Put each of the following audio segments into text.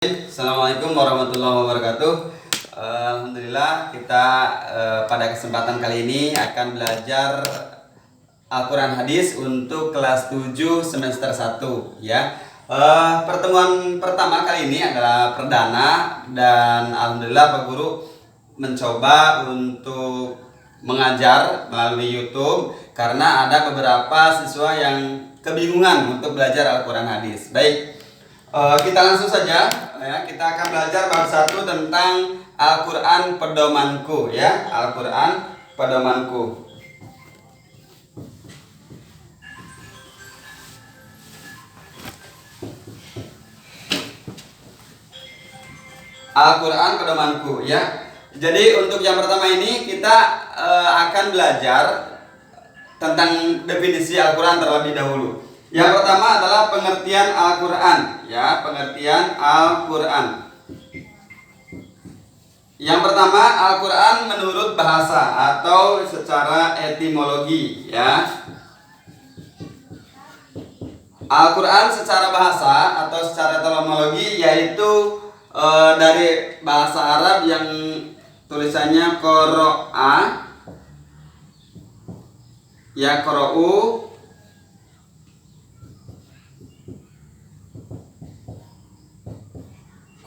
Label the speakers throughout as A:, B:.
A: Assalamualaikum warahmatullahi wabarakatuh. Alhamdulillah kita pada kesempatan kali ini akan belajar Al-Quran Hadis untuk kelas 7 semester 1 ya. Pertemuan pertama kali ini adalah perdana dan alhamdulillah Pak Guru mencoba untuk mengajar melalui YouTube karena ada beberapa siswa yang kebingungan untuk belajar Al-Quran Hadis. Baik, kita langsung saja ya, kita akan belajar bab 1 tentang Al-Quran Pedomanku ya, Al-Quran Pedomanku. Al-Quran Pedomanku ya. Jadi untuk yang pertama ini kita akan belajar tentang definisi Al-Quran terlebih dahulu. Yang pertama adalah pengertian Al-Quran ya, pengertian Al-Quran. Yang pertama, Al-Quran menurut bahasa atau secara etimologi ya. Al-Quran secara bahasa atau secara etimologi yaitu dari bahasa Arab yang tulisannya qoro'a ya, qoro'u,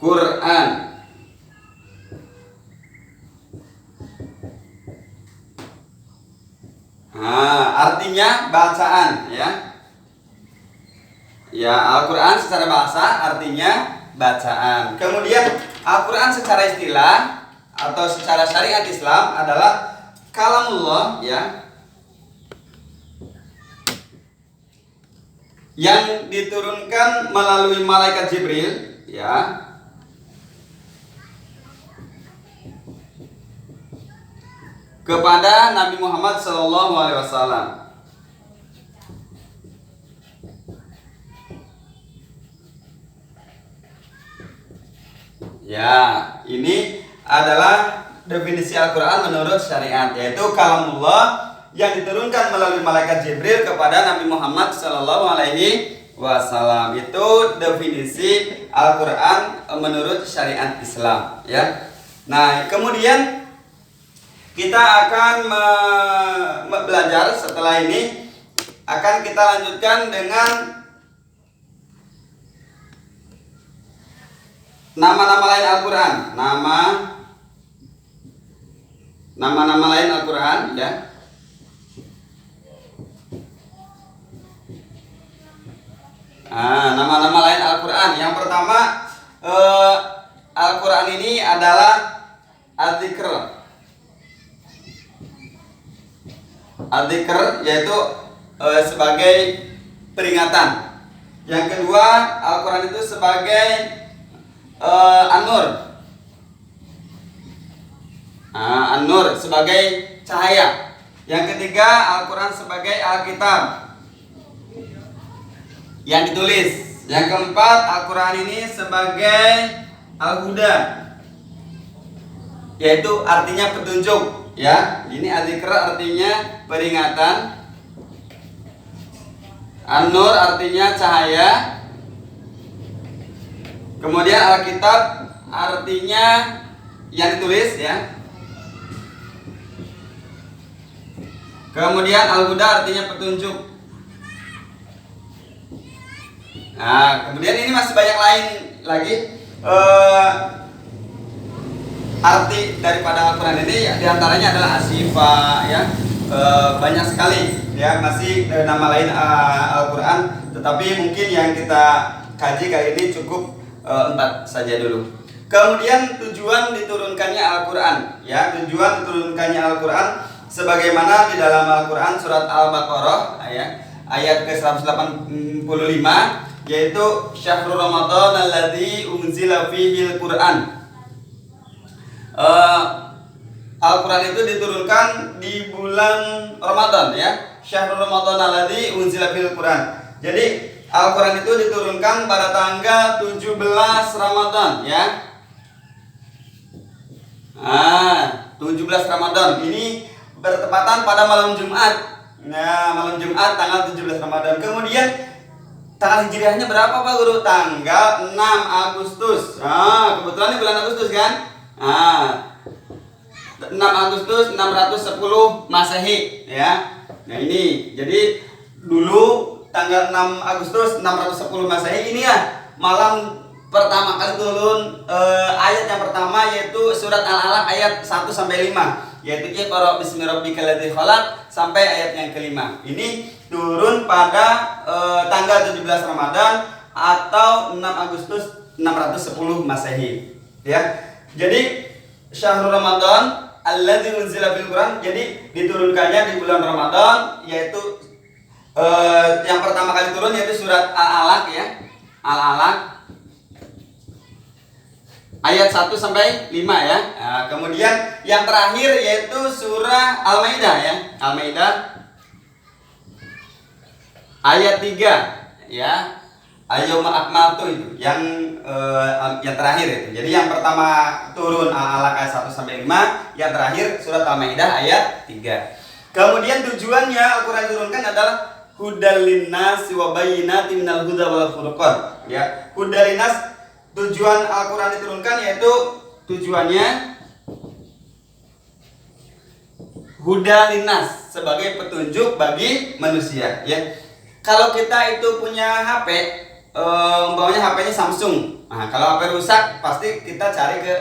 A: Quran. Artinya bacaan ya. Ya, Al-Quran secara bahasa artinya bacaan. Kemudian Al-Quran secara istilah atau secara syariat Islam adalah kalamullah ya, yang diturunkan melalui malaikat Jibril ya, kepada Nabi Muhammad SAW. Ya, ini adalah definisi Al-Quran menurut syariat, yaitu kalamullah yang diturunkan melalui malaikat Jibril kepada Nabi Muhammad SAW. Itu definisi Al-Quran menurut syariat Islam ya. Nah, kemudian kita akan belajar setelah ini, akan kita lanjutkan dengan nama-nama lain Al-Quran, nama-nama lain Al-Quran ya. Nama-nama lain Al-Quran. Yang pertama, Al-Quran ini adalah Adzikr. Adzikr yaitu sebagai peringatan. Yang kedua, Al-Quran itu sebagai An-Nur. An-Nur sebagai cahaya. Yang ketiga, Al-Quran sebagai Alkitab yang ditulis. Yang keempat, Al-Quran ini sebagai Al-Huda, yaitu artinya petunjuk ya. Ini Adzikr artinya peringatan, An-Nur artinya cahaya, kemudian Alkitab artinya yang ditulis ya, kemudian Al-Huda artinya petunjuk. Kemudian ini masih banyak lain lagi arti daripada Al-Quran ini ya, diantaranya adalah Asyifa ya. Banyak sekali ya, masih nama lain Al-Quran, tetapi mungkin yang kita kaji kali ini cukup 4 saja dulu. Kemudian tujuan diturunkannya Al-Quran ya, tujuan diturunkannya Al-Quran sebagaimana di dalam Al-Quran surat Al-Baqarah ya, ayat ke-185, yaitu Syahrul Ramadan alladzi unzila fihil Quran. Al-Quran itu diturunkan di bulan Ramadan ya, Syahrul Ramadan alladzi unzila fihil Quran. Jadi Al-Quran itu diturunkan pada tanggal 17 Ramadan ya. 17 Ramadan ini bertepatan pada malam Jumat. Nah, malam Jumat tanggal 17 Ramadan. Kemudian Tanggal hijriahnya berapa Pak Guru? Tanggal 6 Agustus. Kebetulan ini bulan Agustus kan? 6 Agustus 610 Masehi ya. Nah ini jadi dulu tanggal 6 Agustus 610 Masehi ini ya malam pertama kali turun ayat yang pertama, yaitu surat Al-Alaq ayat 1 sampai 5, yaitu Iqra bismi rabbikal ladzi khalaq sampai ayat yang kelima. Ini turun pada tanggal 17 Ramadan atau 6 Agustus 610 Masehi ya. Jadi syahrul Ramadan alladzi unzila bil Quran, jadi diturunkannya di bulan Ramadan, yaitu yang pertama kali turun yaitu surat Al-Alaq ya. Al-Alaq ayat 1 sampai 5 ya. Kemudian yang terakhir yaitu surah Al-Maidah ya. Al-Maidah ayat 3 ya. Al-Yauma akmaltu itu yang terakhir itu. Jadi yang pertama turun Al-Alaq ayat 1 sampai 5, yang terakhir surat Al-Maidah ayat 3. Kemudian tujuannya Al-Qur'an diturunkan adalah hudal linnas wa bayyinatin minal huda wal furqan ya. Hudal linnas, tujuan Al-Quran diturunkan yaitu tujuannya huda linnas, sebagai petunjuk bagi manusia ya. Kalau kita itu punya HP, umpamanya HP-nya Samsung. Nah, kalau HP rusak pasti kita cari ke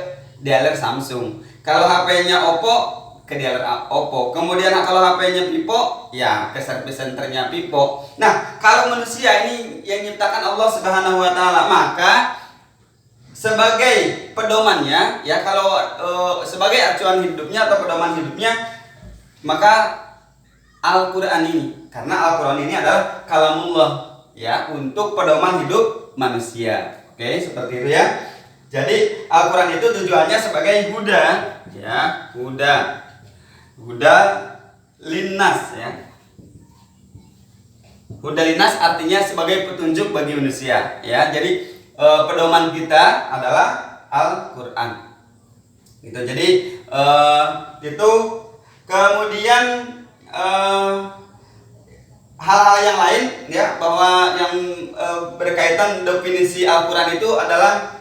A: dealer Samsung. Kalau HP-nya Oppo, ke dealer Oppo. Kemudian kalau HP-nya Vivo, ya ke service centernya Vivo. Nah, kalau manusia ini yang nyiptakan Allah Subhanahu wa taala, maka sebagai pedomannya ya, kalau sebagai acuan hidupnya atau pedoman hidupnya, maka Al-Quran ini, karena Al-Quran ini adalah kalamullah ya, untuk pedoman hidup manusia. Oke, seperti itu ya. Jadi Al-Quran itu tujuannya sebagai huda ya, huda linnas ya. Huda linnas artinya sebagai petunjuk bagi manusia ya. Jadi pedoman kita adalah Al-Quran gitu. Jadi itu. Kemudian hal-hal yang lain ya, bahwa yang berkaitan definisi Al-Quran itu adalah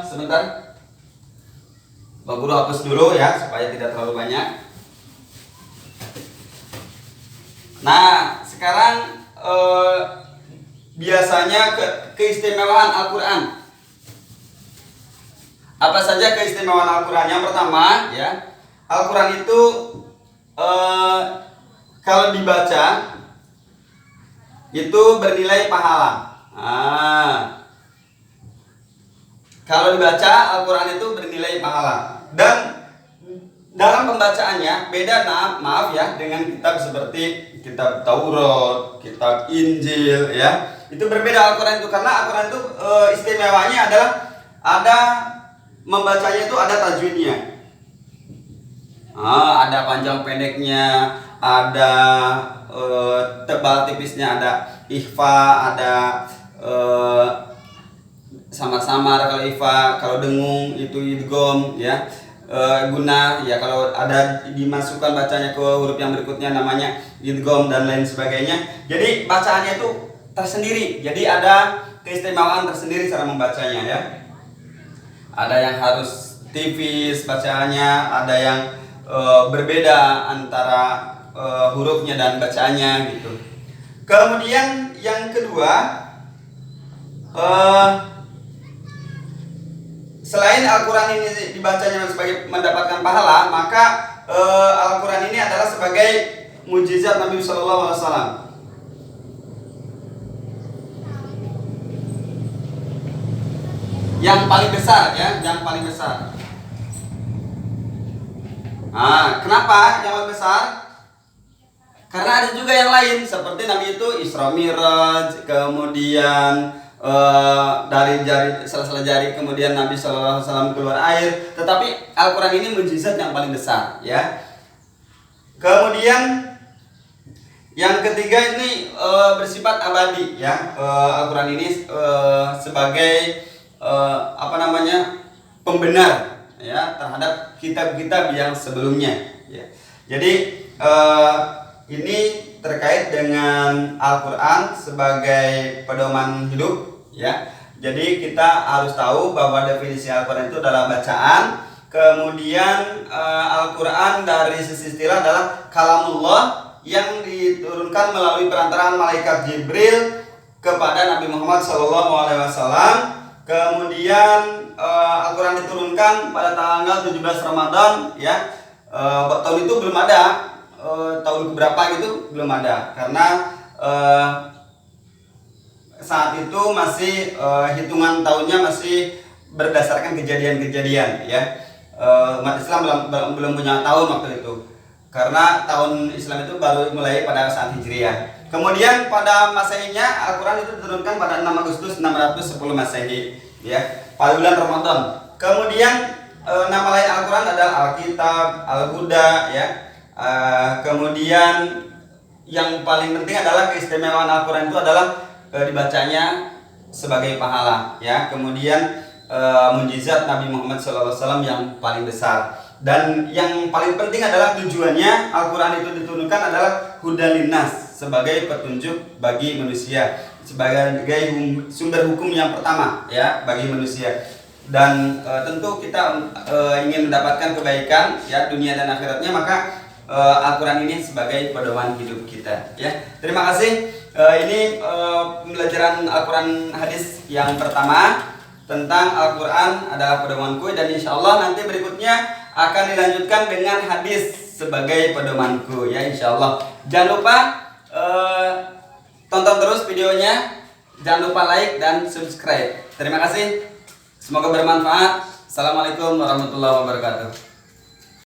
A: sebentar, Pak Guru hapus dulu ya supaya tidak terlalu banyak. Nah sekarang biasanya keistimewaan Al-Quran. Apa saja keistimewaan Al-Quran? Yang pertama ya, Al-Quran itu kalau dibaca itu bernilai pahala. Kalau dibaca Al-Quran itu bernilai pahala. Dan dalam pembacaannya beda, maaf ya, dengan kitab seperti kitab Taurat, kitab Injil ya. Itu berbeda Al-Quran itu, karena Al-Quran itu istimewanya adalah ada membacanya itu ada tajwidnya. Ada panjang pendeknya, ada tebal tipisnya, ada ikhfa, ada samar-samar kalau ikhfa, kalau dengung itu idgham ya. Guna ya, kalau ada dimasukkan bacanya ke huruf yang berikutnya namanya idgham dan lain sebagainya. Jadi bacaannya itu tersendiri. Jadi ada keistimewaan tersendiri cara membacanya ya. Ada yang harus tipis bacaannya, ada yang berbeda antara hurufnya dan bacaannya gitu. Kemudian yang kedua, selain Al-Quran ini dibacanya sebagai mendapatkan pahala, maka Al-Quran ini adalah sebagai mujizat Nabi Sallallahu Alaihi Wasallam. Yang paling besar ya, yang paling besar. Kenapa yang paling besar? Karena ada juga yang lain, seperti Nabi itu Isra Miraj, kemudian dari jari, salah jari, kemudian Nabi Shallallahu Alaihi Wasallam keluar air. Tetapi Al-Quran ini mujizat yang paling besar ya. Kemudian yang ketiga ini bersifat abadi ya. Al-Quran ini sebagai pembenar ya terhadap kitab-kitab yang sebelumnya ya. Jadi ini terkait dengan Al-Quran sebagai pedoman hidup, ya. Jadi kita harus tahu bahwa definisi Al-Quran itu adalah bacaan. Kemudian Al-Quran dari sisi istilah adalah kalamullah yang diturunkan melalui perantaraan malaikat Jibril kepada Nabi Muhammad SAW. Kemudian Al-Quran diturunkan pada tanggal 17 Ramadan, ya. Tahun itu belum ada, tahun berapa gitu belum ada, karena saat itu masih hitungan tahunnya masih berdasarkan kejadian-kejadian, ya. Umat Islam belum punya tahun waktu itu, karena tahun Islam itu baru mulai pada saat Hijriah. Kemudian pada Masehinya Al-Quran itu diturunkan pada 6 Agustus 610 Masehi, ya, pada bulan Ramadan. Kemudian nama lain Al-Quran adalah Alkitab, Al-Huda, ya. Kemudian yang paling penting adalah keistimewaan Al-Quran itu adalah dibacanya sebagai pahala, ya. Kemudian mujizat Nabi Muhammad SAW yang paling besar, dan yang paling penting adalah tujuannya Al-Quran itu diturunkan adalah hudalinas, sebagai petunjuk bagi manusia, sebagai sumber hukum yang pertama, ya, bagi manusia. Dan tentu kita ingin mendapatkan kebaikan, ya, dunia dan akhiratnya, maka Al-Quran ini sebagai pedoman hidup kita, ya. Terima kasih. Ini pembelajaran Al-Quran hadis yang pertama tentang Al-Quran adalah pedomanku, dan insya Allah nanti berikutnya akan dilanjutkan dengan hadis sebagai pedomanku, ya, insya Allah. Jangan lupa tonton terus videonya, jangan lupa like dan subscribe. Terima kasih. Semoga bermanfaat. Assalamualaikum warahmatullahi wabarakatuh.